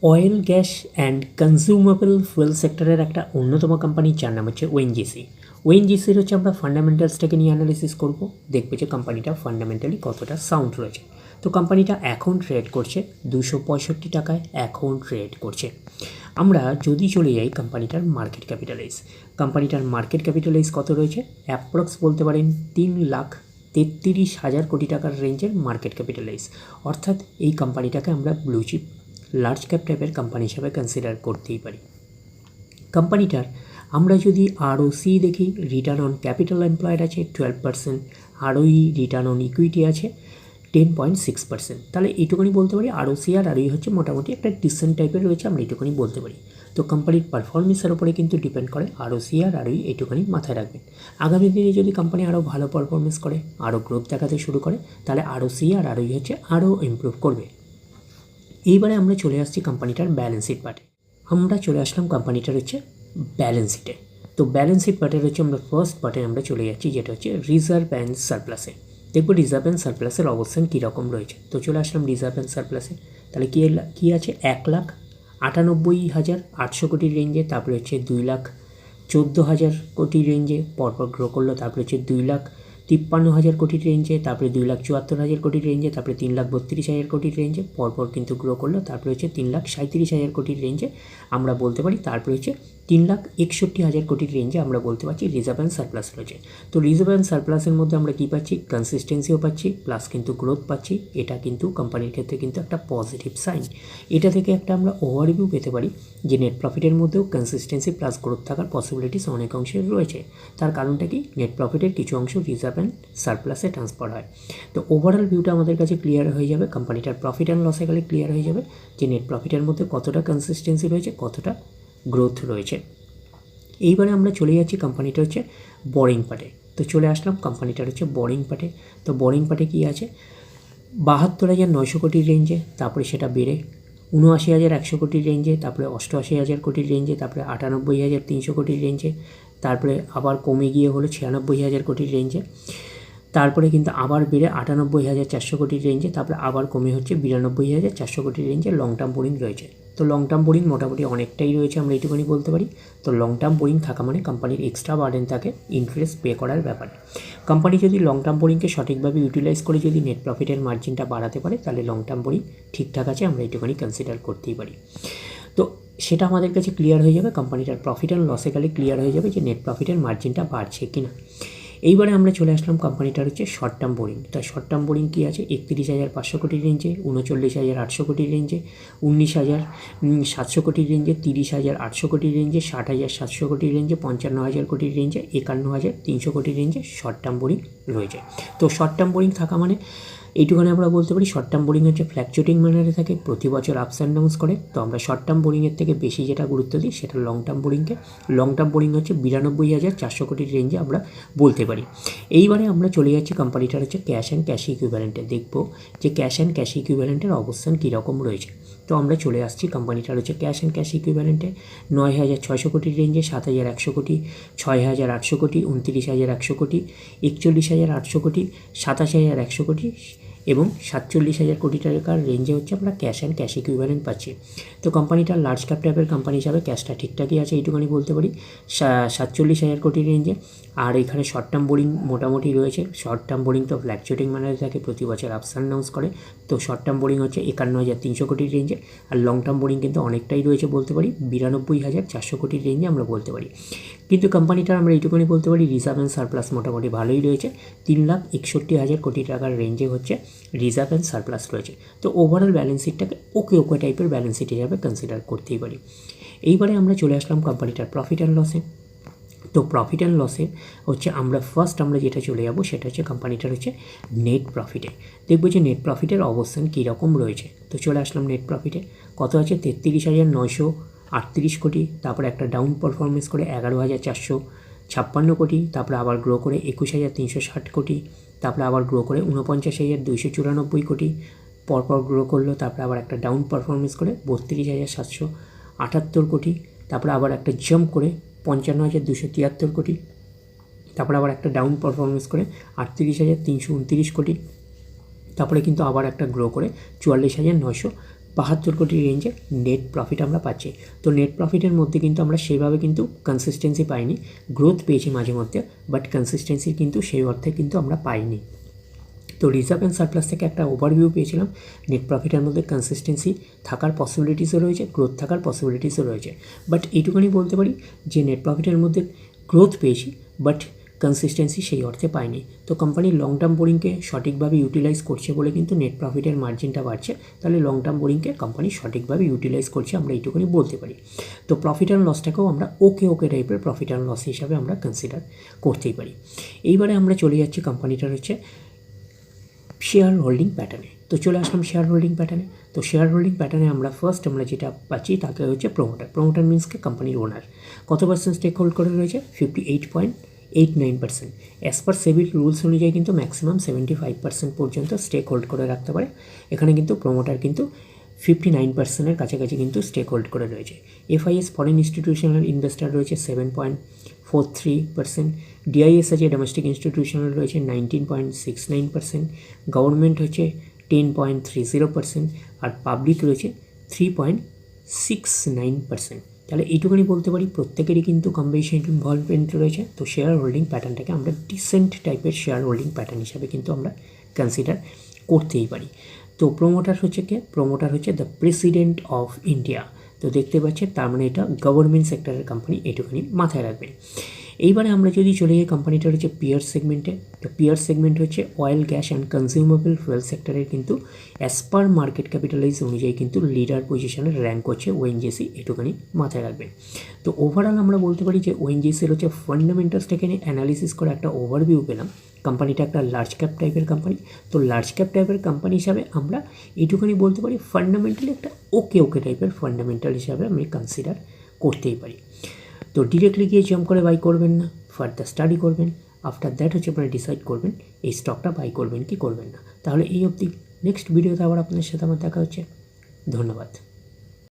Oil gas and consumable fuel সেক্টরের একটা অন্যতম কোম্পানি, যার নাম হচ্ছে ওএনজিসি। ওএনজিসির হচ্ছে আমরা ফান্ডামেন্টালসটাকে নিয়ে অ্যানালিসিস করব, দেখবো যে কোম্পানিটা ফান্ডামেন্টালি কতটা সাউন্ড রয়েছে। তো কোম্পানিটা এখন ট্রেড করছে 265 টাকায় এখন ট্রেড করছে। আমরা যদি চলে যাই কোম্পানিটার মার্কেট ক্যাপিটালাইজ, কোম্পানিটার মার্কেট ক্যাপিটালাইজ কত রয়েছে, অ্যাপ্রক্স বলতে পারেন 3,33,000 কোটি টাকার রেঞ্জের মার্কেট ক্যাপিটালাইজ। অর্থাৎ এই কোম্পানিটাকে আমরা ব্লু চিপ লার্জ ক্যাপ টাইপের কোম্পানি হিসাবে কনসিডার করতেই পারি। কোম্পানিটার আমরা যদি আরওসি দেখি, রিটার্ন অন ক্যাপিটাল এমপ্লয়েড আছে 12%, আরওই রিটার্ন অন ইকুইটি আছে 10.6%। তাহলে এইটুকুনি বলতে পারি আরওসি আর আরওই হচ্ছে মোটামুটি একটা ডিসেন্ট টাইপের রয়েছে, আমরা এইটুকুনি বলতে পারি। তো কোম্পানির পারফরমেন্সের উপরে কিন্তু ডিপেন্ড করে আরওসি আর আরওই, এইটুকুনি মাথায় রাখবেন। আগামী দিনে যদি কোম্পানি আরও ভালো পারফরমেন্স করে, আরও গ্রোথ দেখাতে শুরু করে, তাহলে আরওসি আর আরওই হচ্ছে আরও ইমপ্রুভ করবে। এইবারে আমরা চলে আসছি কোম্পানিটার ব্যালেন্স শিট পার্টে। আমরা চলে আসলাম কোম্পানিটার হচ্ছে ব্যালেন্স শিটে। তো ব্যালেন্স শিট পার্টের হচ্ছে আমরা ফার্স্ট পার্টে আমরা চলে যাচ্ছি, যেটা হচ্ছে রিজার্ভ অ্যান্ড সারপ্লাসে। দেখবো রিজার্ভ অ্যান্ড সারপ্লাসের অবস্থান কীরকম রয়েছে। তো চলে আসলাম রিজার্ভ অ্যান্ড সারপ্লাসে। তাহলে কী আছে, 1,98,800 কোটির রেঞ্জে, তারপরে হচ্ছে 2,14,000 কোটির রেঞ্জে পরপর গ্রো করলো, তারপরে হচ্ছে 2,53,000 কোটির রেঞ্জে, তারপরে 2,74,000 কোটির রেঞ্জে, তারপরে 3,32,000 কোটির রেঞ্জে পরপর কিন্তু গ্রো করলো, তারপরে হচ্ছে 3,37,000 কোটির রেঞ্জে আমরা বলতে পারি, তারপরে হচ্ছে 3,61,000 কোটির রেঞ্জে আমরা বলতে পারছি রিজার্ভ অ্যান্ড সারপ্লাস রয়েছে। তো রিজার্ভ অ্যান্ড সারপ্লাসের মধ্যে আমরা কী পাচ্ছি, কনসিস্টেন্সিও পাচ্ছি, প্লাস কিন্তু গ্রোথ পাচ্ছি। এটা কিন্তু কোম্পানির ক্ষেত্রে কিন্তু একটা পজিটিভ সাইন। এটা থেকে একটা আমরা ওভারভিউ পেতে পারি যে নেট প্রফিটের মধ্যেও কনসিস্টেন্সি প্লাস গ্রোথ থাকার পসিবিলিটিস অনেক অংশে রয়েছে। তার কারণটা কি, নেট প্রফিটের কিছু অংশ রিজার্ভ অ্যান্ড সারপ্লাসে ট্রান্সফার হয়। তো ওভারঅল ভিউটা আমাদের কাছে ক্লিয়ার হয়ে যাবে, কোম্পানিটার প্রফিট অ্যান্ড লসে গেলে ক্লিয়ার হয়ে যাবে যে নেট প্রফিটের মধ্যে কতটা কনসিস্টেন্সি রয়েছে, কতটা গ্রোথ রয়েছে। এইবারে আমরা চলে যাচ্ছি কোম্পানিটা হচ্ছে বোরিং পার্টে। তো চলে আসলাম কোম্পানিটার হচ্ছে বোরিং পার্টে। তো বোরিং পার্টে কী আছে, 72,900 কোটির রেঞ্জে, তারপরে সেটা বেড়ে 79,100 কোটির রেঞ্জে, তারপরে 88,000 কোটির রেঞ্জে, তারপরে 98,300 কোটির রেঞ্জে, তারপরে আবার কমে গিয়ে হলো 96,000 কোটির রেঞ্জে, তারপরে কিন্তু আবার বেড়ে 98,400 কোটির রেঞ্জে, তারপরে আবার কমে হচ্ছে 92,400 কোটির রেঞ্জে লং টার্ম বোরিং রয়েছে। তো লং টার্ম বোরিং মোটামুটি অনেকটাই রয়েছে, আমরা এইটুকুনি বলতে পারি। তো লং টার্ম বোরিং থাকা মানে কোম্পানির এক্সট্রা বার্ডেন থাকে ইন্টারেস্ট পে করার ব্যাপারে। কোম্পানি যদি লং টার্ম বোরিংকে সঠিকভাবে ইউটিলাইজ করে যদি নেট প্রফিটের মার্জিনটা বাড়াতে পারে, তাহলে লং টার্ম বোরিং ঠিকঠাক আছে, আমরা এইটুকুনি কনসিডার করতেই পারি। তো সেটা আমাদের কাছে ক্লিয়ার হয়ে যাবে, কোম্পানিটার প্রফিট অ্যান্ড লসে গেলে ক্লিয়ার হয়ে যাবে যে নেট প্রফিটের মার্জিনটা বাড়ছে কি না। এইবারে আমরা চলে আসলাম কোম্পানিটার হচ্ছে শর্ট টার্ম বোরিং। তাই শর্ট টার্ম বোরিং কী আছে, 31,500 কোটির রেঞ্জে, 39,800 কোটির রেঞ্জে, 19,700 কোটির রেঞ্জে, 30,800 কোটির রেঞ্জে, 60,700 কোটির রেঞ্জে, 55,000 কোটির রেঞ্জে, 51,300 কোটির রেঞ্জে শর্ট টার্ম বোরিং রয়েছে। তো শর্ট টার্ম বোরিং থাকা মানে এইটুখানে আমরা বলতে পারি শর্ট টার্ম বোরিং হচ্ছে ফ্ল্যাকচুয়েটিং ম্যানারে থাকে, প্রতি বছর আপস অ্যান্ড ডাউন্স করে। তো আমরা শর্ট টার্ম বোরিংয়ের থেকে বেশি যেটা গুরুত্ব দিই সেটা লং টার্ম বোরিংকে। লং টার্ম বোরিং হচ্ছে 92,400 কোটির রেঞ্জে আমরা বলতে পারি। এইবারে আমরা চলে যাচ্ছি কোম্পানিটার হচ্ছে ক্যাশ অ্যান্ড ক্যাশ ইকুইভ্যালেন্টে, দেখব যে ক্যাশ অ্যান্ড ক্যাশ ইকুইভ্যালেন্টের অবস্থান কীরকম রয়েছে। তো আমরা চলে আসছি কোম্পানিটার হচ্ছে ক্যাশ অ্যান্ড ক্যাশ ইকুইভ্যালেন্টে 9,600 কোটির রেঞ্জে, 7,100 কোটি, 6,800 কোটি, 29,100 কোটি, 41,800 কোটি, 27,100 কোটি এবং 47,000 কোটি টাকার রেঞ্জে হচ্ছে আমরা ক্যাশ অ্যান্ড ক্যাশ ইকুইভ্যালেন্ট পাচ্ছি। তো কোম্পানিটা লার্জ ক্যাপ টাইপের কোম্পানি হিসাবে ক্যাশটা ঠিকঠাকই আছে, এইটুকুনি বলতে পারি 47,000 কোটির রেঞ্জে। আর এখানে শর্ট টার্ম বোরিং মোটামুটি রয়েছে। শর্ট টার্ম বোরিং তো ফ্ল্যাকচুয়েটিং ম্যানারে থাকে, প্রতি বছর আপস অ্যান্ড ডাউন্স করে। তো শর্ট টার্ম বোরিং হচ্ছে 51,300 কোটির রেঞ্জে। আর লং টার্ম বোরিং কিন্তু অনেকটাই রয়েছে বলতে পারি, 92,400 কোটির রেঞ্জে আমরা বলতে পারি। কিন্তু কোম্পানিটার আমরা এইটুকুনি বলতে পারি রিজার্ভ অ্যান্ড সারপ্লাস মোটামুটি ভালোই রয়েছে, 3,61,000 কোটি টাকার রেঞ্জে হচ্ছে রিজার্ভ অ্যান্ড সারপ্লাস রয়েছে। তো ওভারঅল ব্যালেন্স শিটটাকে ওকে টাইপের ব্যালেন্স শিট হিসাবে কনসিডার করতেই পারি। এইবারে আমরা চলে আসলাম কোম্পানিটার প্রফিট অ্যান্ড লসে। তো প্রফিট অ্যান্ড লসে হচ্ছে আমরা আমরা যেটা চলে যাব সেটা হচ্ছে কোম্পানিটার হচ্ছে নেট প্রফিটে। দেখবো যে নেট প্রফিটের অবস্থান কীরকম রয়েছে। তো চলে আসলাম নেট প্রফিটে, কত আছে 33,938 কোটি, তারপরে একটা ডাউন পারফরমেন্স করে 11,456 কোটি, তারপরে আবার গ্রো করে 21,360 কোটি, তারপরে আবার গ্রো করে 49,294 কোটি, পরপর গ্রো করলো, তারপরে আবার একটা ডাউন পারফরমেন্স করে 32,778 কোটি, তারপরে আবার একটা জাম্প করে 55,273 কোটি, তারপরে আবার একটা ডাউন পারফরমেন্স করে 38,329 কোটি, তারপরে কিন্তু আবার একটা গ্রো করে 44,900 72 কোটি রেঞ্জে নেট প্রফিট আমরা পাচ্ছি। তো নেট প্রফিটের মধ্যে কিন্তু আমরা সেইভাবে কিন্তু কনসিস্টেন্সি পাইনি, গ্রোথ পেয়েছি মাঝে মধ্যে, বাট কনসিস্টেন্সি কিন্তু সেই অর্থে কিন্তু আমরা পাইনি। তো রিজার্ভ অ্যান্ড সারপ্লাস থেকে একটা ওভারভিউ পেয়েছিলাম, নেট প্রফিটের মধ্যে কনসিস্টেন্সি থাকার পসিবিলিটিসও রয়েছে, গ্রোথ থাকার পসিবিলিটিসও রয়েছে। বাট এইটুকুনি বলতে পারি যে নেট প্রফিটের মধ্যে গ্রোথ পেয়েছি, বাট কনসিস্টেন্সি সেই অর্থে পাইনি। তো কোম্পানি লং টার্ম বোরিংকে সঠিকভাবে ইউটিলাইজ করছে বলে কিন্তু নেট প্রফিটের মার্জিনটা বাড়ছে, তাহলে লং টার্ম বোরিংকে কোম্পানি সঠিকভাবে ইউটিলাইজ করছে, আমরা এইটুকুনি বলতে পারি। তো প্রফিট অ্যান্ড লসটাকেও আমরা ওকে টাইপের প্রফিট অ্যান্ড লস হিসাবে আমরা কনসিডার করতেই পারি। এইবারে আমরা চলে যাচ্ছি কোম্পানিটার হচ্ছে শেয়ার হোল্ডিং প্যাটার্নে। তো চলে আসলাম শেয়ার হোল্ডিং প্যাটার্নে। তো শেয়ার হোল্ডিং প্যাটার্নে আমরা আমরা যেটা পাচ্ছি তাকে হচ্ছে প্রমোটার মিনসকে কোম্পানির ওনার কত পার্সেন্ট স্টেক হোল্ড করে রয়েছে, 58.89%। অ্যাজ পার সেবির রুলস অনুযায়ী কিন্তু ম্যাক্সিমাম 75% পর্যন্ত স্টেক হোল্ড করে রাখতে পারে। এখানে কিন্তু প্রমোটার কিন্তু 59%-এর কাছাকাছি কিন্তু স্টেক হোল্ড করে রয়েছে। এফআইএস ফরেন ইনস্টিটিউশনাল ইনভেস্টার রয়েছে 7.43%, ডিআইএস আছে ডোমেস্টিক ইনস্টিটিউশনাল রয়েছে 19.69%, গভর্নমেন্ট হচ্ছে 10.30%, আর পাবলিক রয়েছে 3.69%। তাহলে এইটুকুনি বলতে পারি প্রত্যেকেরই কিন্তু কম বেশি ইনভলভমেন্ট রয়েছে। তো শেয়ার হোল্ডিং প্যাটার্নটাকে আমরা ডিসেন্ট টাইপের শেয়ার হোল্ডিং প্যাটার্ন হিসাবে কিন্তু আমরা কনসিডার করতেই পারি। তো প্রমোটার হচ্ছে কে, প্রমোটার হচ্ছে দ্য প্রেসিডেন্ট অফ ইন্ডিয়া। তো দেখতে পাচ্ছেন, তার মানে এটা গভর্নমেন্ট সেক্টরের কোম্পানি, এইটুখানি মাথায় রাখবেন। এইবারে আমরা যদি চলে যাই কোম্পানিটার হচ্ছে পিয়ার সেগমেন্টে। তো পিয়ার সেগমেন্ট হচ্ছে oil, gas and consumable fuel সেক্টরের কিন্তু অ্যাজ পার মার্কেট ক্যাপিটালাইজ অনুযায়ী কিন্তু লিডার পজিশনের র্যাঙ্ক হচ্ছে ওএনজিসি, এইটুখানি মাথায় রাখবেন। তো ওভারঅল আমরা বলতে পারি যে ওএনজিসির হচ্ছে ফান্ডামেন্টালসটাকে নিয়ে অ্যানালিসিস করে একটা ওভারভিউ পেলাম। কোম্পানিটা একটা লার্জ ক্যাপ টাইপের কোম্পানি। তো লার্জ ক্যাপ টাইপের কোম্পানি হিসাবে আমরা এইটুখানি বলতে পারি ফান্ডামেন্টালি একটা ওকে টাইপের ফান্ডামেন্টাল হিসাবে আমি কনসিডার করতেই পারি। তো ডিরেক্টলি গিয়ে জাম্প করে বাই করবেন না, ফার্দার স্টাডি করবেন। আফটার দ্যাট হচ্ছে আপনারা ডিসাইড করবেন এই স্টকটা বাই করবেন কি করবেন না। তাহলে এই অবধি, নেক্সট ভিডিওতে আবার আপনাদের সাথে আমার দেখা হচ্ছে। ধন্যবাদ।